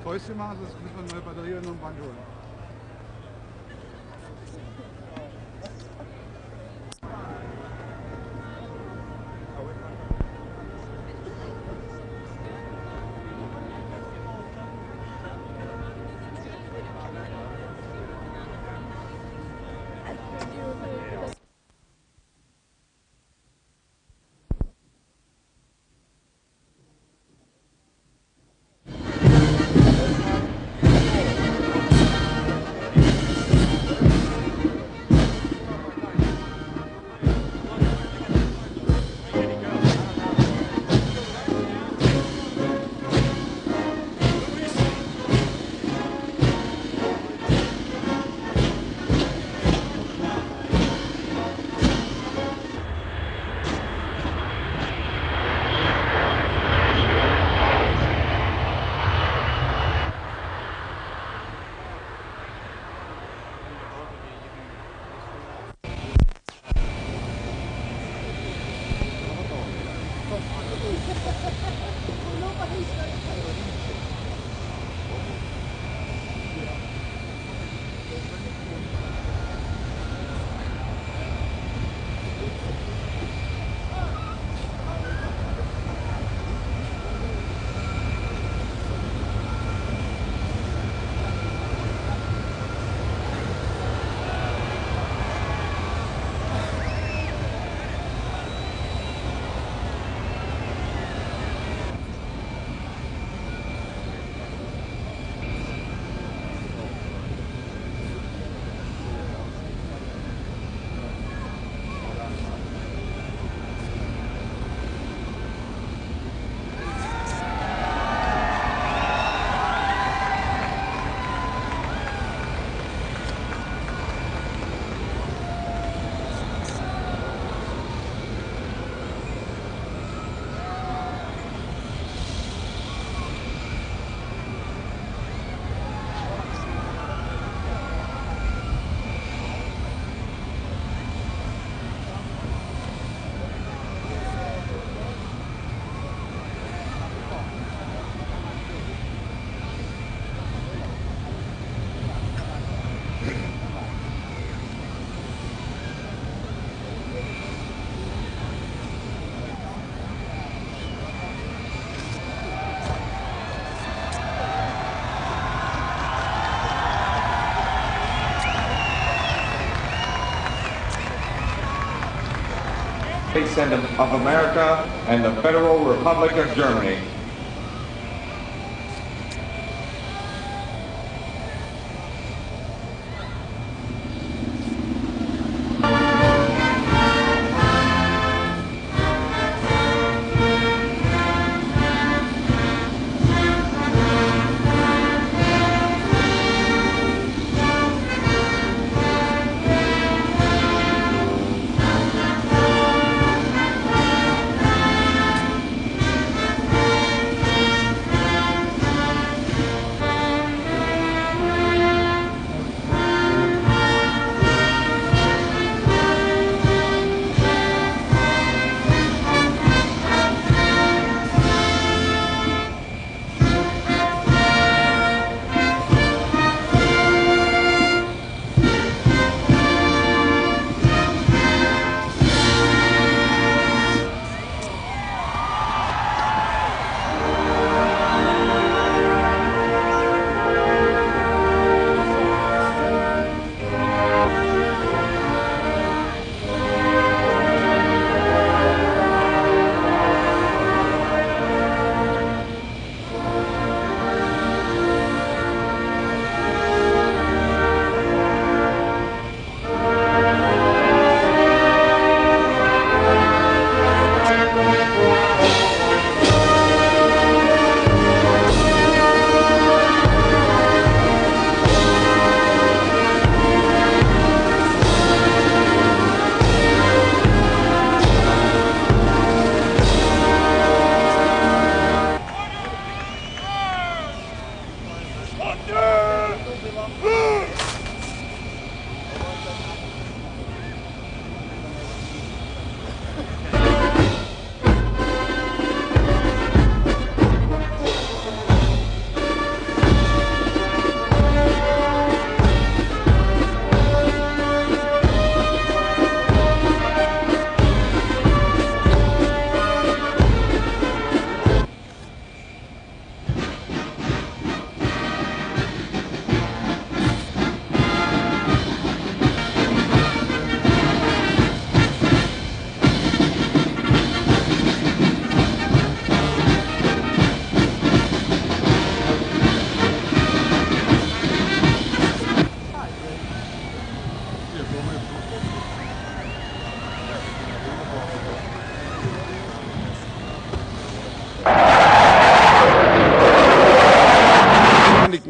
Päuschen machen, sonst müssen wir eine neue Batterie und noch ein Band holen. States of America and the Federal Republic of Germany.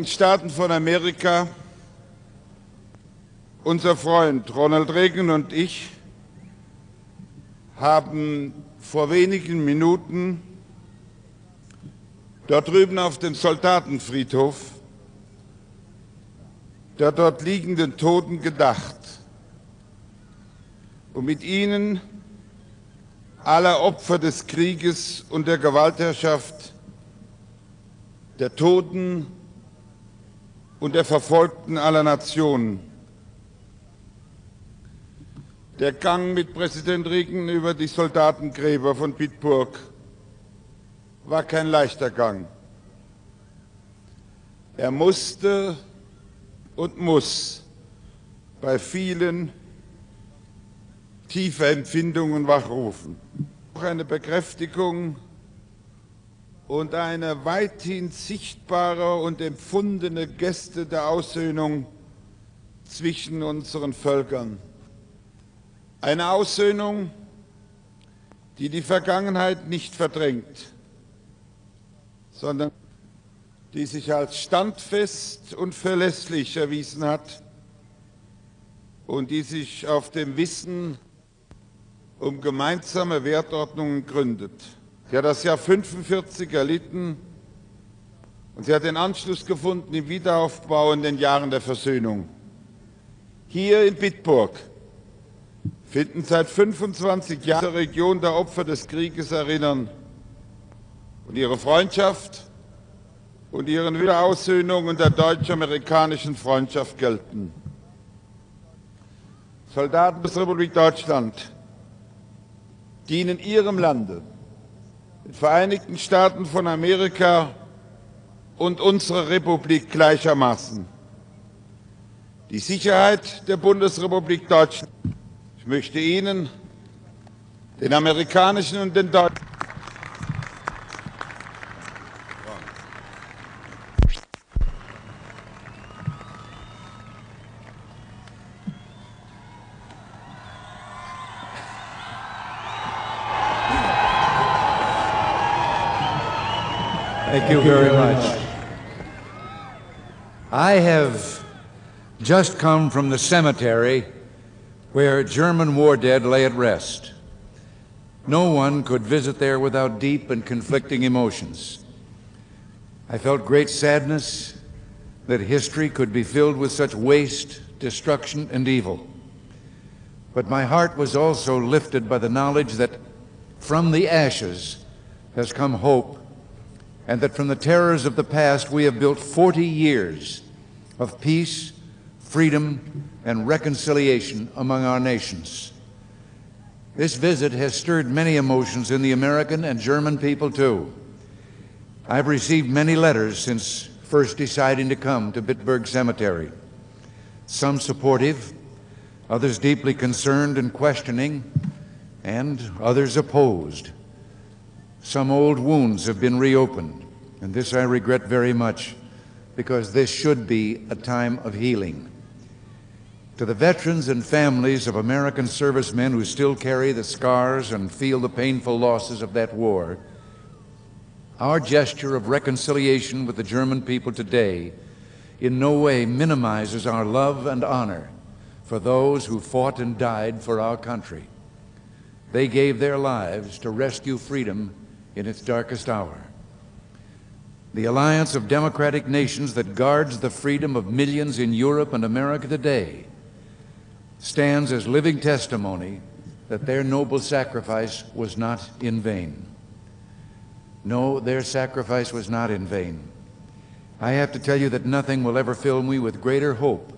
Vereinigten Staaten von Amerika, unser Freund Ronald Reagan und ich haben vor wenigen Minuten dort drüben auf dem Soldatenfriedhof der dort liegenden Toten gedacht und mit ihnen aller Opfer des Krieges und der Gewaltherrschaft, der Toten und der Verfolgten aller Nationen. Der Gang mit Präsident Reagan über die Soldatengräber von Bitburg war kein leichter Gang. Er musste und muss bei vielen tiefe Empfindungen wachrufen. Auch eine Bekräftigung und eine weithin sichtbare und empfundene Geste der Aussöhnung zwischen unseren Völkern. Eine Aussöhnung, die die Vergangenheit nicht verdrängt, sondern die sich als standfest und verlässlich erwiesen hat und die sich auf dem Wissen um gemeinsame Wertordnungen gründet. Sie hat das Jahr 1945 erlitten und sie hat den Anschluss gefunden im Wiederaufbau in den Jahren der Versöhnung. Hier in Bitburg finden seit 25 Jahren in der Region der Opfer des Krieges erinnern und ihre Freundschaft und ihren Wiederaussöhnung und der deutsch-amerikanischen Freundschaft gelten. Soldaten der Republik Deutschland dienen ihrem Lande, den Vereinigten Staaten von Amerika und unserer Republik gleichermaßen. Die Sicherheit der Bundesrepublik Deutschland. Ich möchte Ihnen, den amerikanischen und den deutschen Thank you very much. I have just come from the cemetery where German war dead lay at rest. No one could visit there without deep and conflicting emotions. I felt great sadness that history could be filled with such waste, destruction, and evil. But my heart was also lifted by the knowledge that from the ashes has come hope, and that from the terrors of the past we have built 40 years of peace, freedom, and reconciliation among our nations. This visit has stirred many emotions in the American and German people too. I've received many letters since first deciding to come to Bitburg Cemetery. Some supportive, others deeply concerned and questioning, and others opposed. Some old wounds have been reopened, and this I regret very much, because this should be a time of healing. To the veterans and families of American servicemen who still carry the scars and feel the painful losses of that war, our gesture of reconciliation with the German people today in no way minimizes our love and honor for those who fought and died for our country. They gave their lives to rescue freedom in its darkest hour. The alliance of democratic nations that guards the freedom of millions in Europe and America today stands as living testimony that their noble sacrifice was not in vain. No, their sacrifice was not in vain. I have to tell you that nothing will ever fill me with greater hope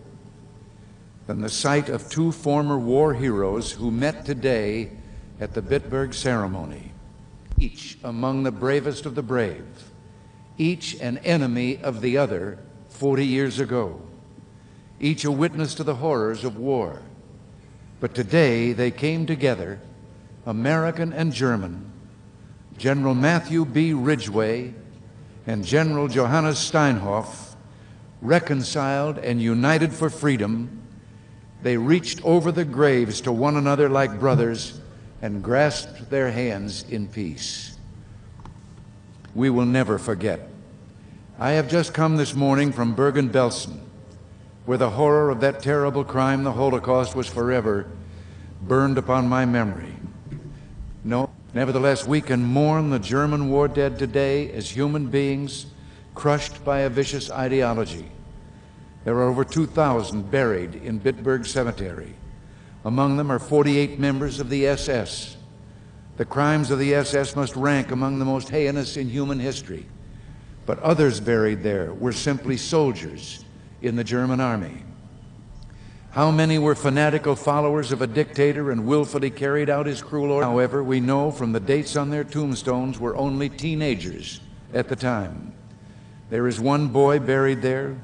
than the sight of two former war heroes who met today at the Bitburg ceremony, each among the bravest of the brave, each an enemy of the other 40 years ago, each a witness to the horrors of war. But today they came together, American and German, General Matthew B. Ridgway and General Johannes Steinhoff, reconciled and united for freedom. They reached over the graves to one another like brothers and grasped their hands in peace. We will never forget. I have just come this morning from Bergen-Belsen, where the horror of that terrible crime, the Holocaust, was forever burned upon my memory. No, nevertheless, we can mourn the German war dead today as human beings crushed by a vicious ideology. There are over 2,000 buried in Bitburg Cemetery. Among them are 48 members of the SS. The crimes of the SS must rank among the most heinous in human history. But others buried there were simply soldiers in the German army. How many were fanatical followers of a dictator and willfully carried out his cruel order? However, we know from the dates on their tombstones were only teenagers at the time. There is one boy buried there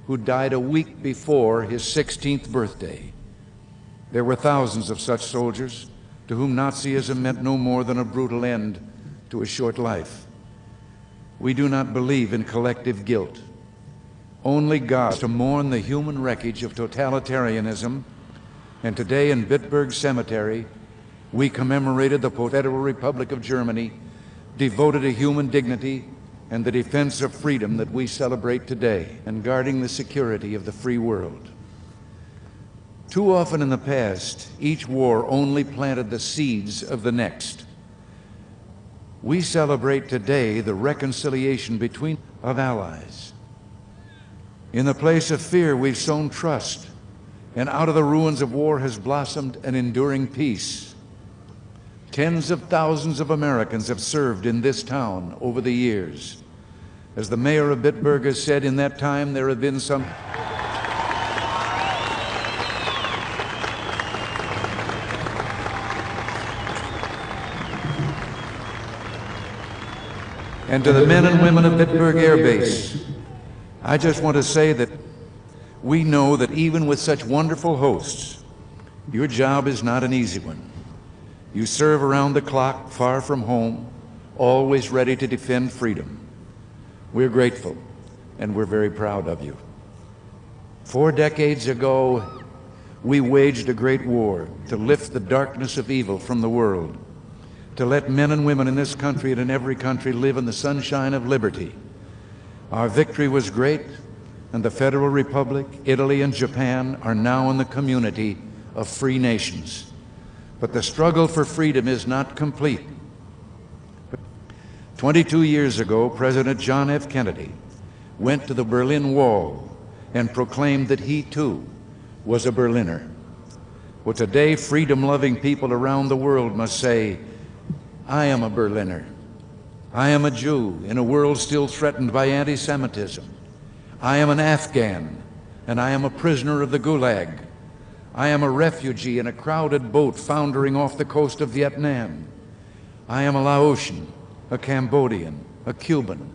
who died a week before his 16th birthday. There were thousands of such soldiers to whom Nazism meant no more than a brutal end to a short life. We do not believe in collective guilt. Only God to mourn the human wreckage of totalitarianism, and today in Bitburg Cemetery, we commemorated the Federal Republic of Germany, devoted to human dignity and the defense of freedom that we celebrate today, and guarding the security of the free world. Too often in the past, each war only planted the seeds of the next. We celebrate today the reconciliation between allies. In the place of fear, we've sown trust, and out of the ruins of war has blossomed an enduring peace. Tens of thousands of Americans have served in this town over the years. As the mayor of Bitburg has said, in that time there have been some and to the men and women of Bitburg Airbase, I just want to say that we know that even with such wonderful hosts, your job is not an easy one. You serve around the clock, far from home, always ready to defend freedom. We're grateful, and we're very proud of you. 4 decades ago, we waged a great war to lift the darkness of evil from the world, to let men and women in this country and in every country live in the sunshine of liberty. Our victory was great, and the Federal Republic, Italy, and Japan are now in the community of free nations. But the struggle for freedom is not complete. 22 years ago, President John F. Kennedy went to the Berlin Wall and proclaimed that he too was a Berliner. Well, today, freedom-loving people around the world must say, I am a Berliner. I am a Jew in a world still threatened by anti-Semitism. I am an Afghan, and I am a prisoner of the Gulag. I am a refugee in a crowded boat foundering off the coast of Vietnam. I am a Laotian, a Cambodian, a Cuban,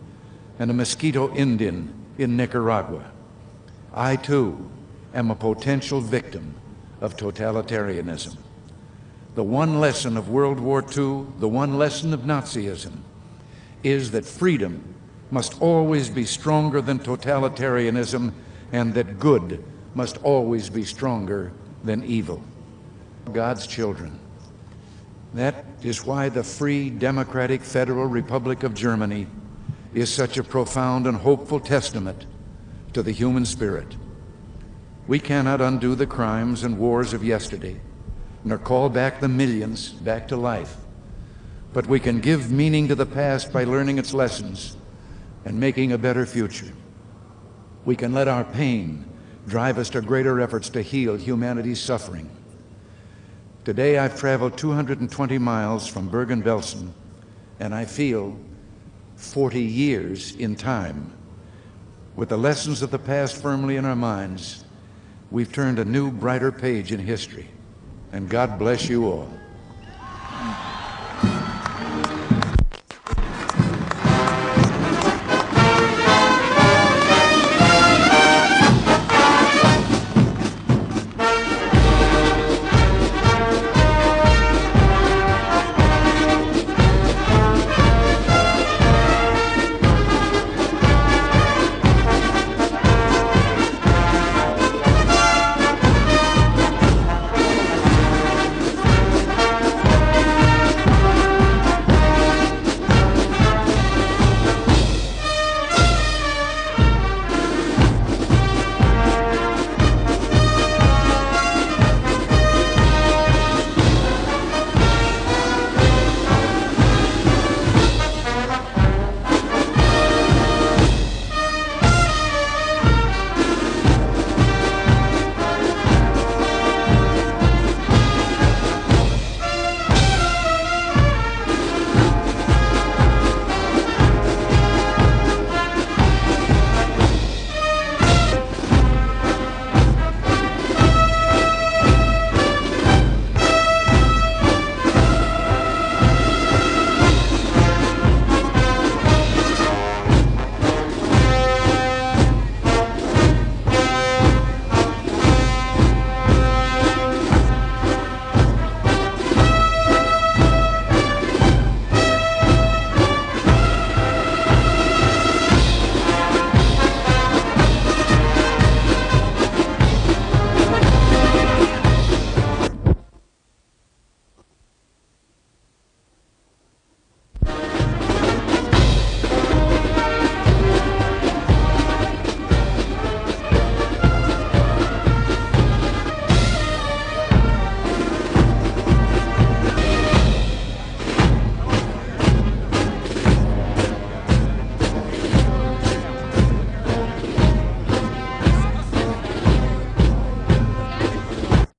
and a Mosquito Indian in Nicaragua. I, too, am a potential victim of totalitarianism. The one lesson of World War II, the one lesson of Nazism, is that freedom must always be stronger than totalitarianism, and that good must always be stronger than evil. God's children. That is why the free, democratic Federal Republic of Germany is such a profound and hopeful testament to the human spirit. We cannot undo the crimes and wars of yesterday, nor call back the millions back to life. But we can give meaning to the past by learning its lessons and making a better future. We can let our pain drive us to greater efforts to heal humanity's suffering. Today I've traveled 220 miles from Bergen-Belsen, and I feel 40 years in time. With the lessons of the past firmly in our minds, we've turned a new, brighter page in history. And God bless you all.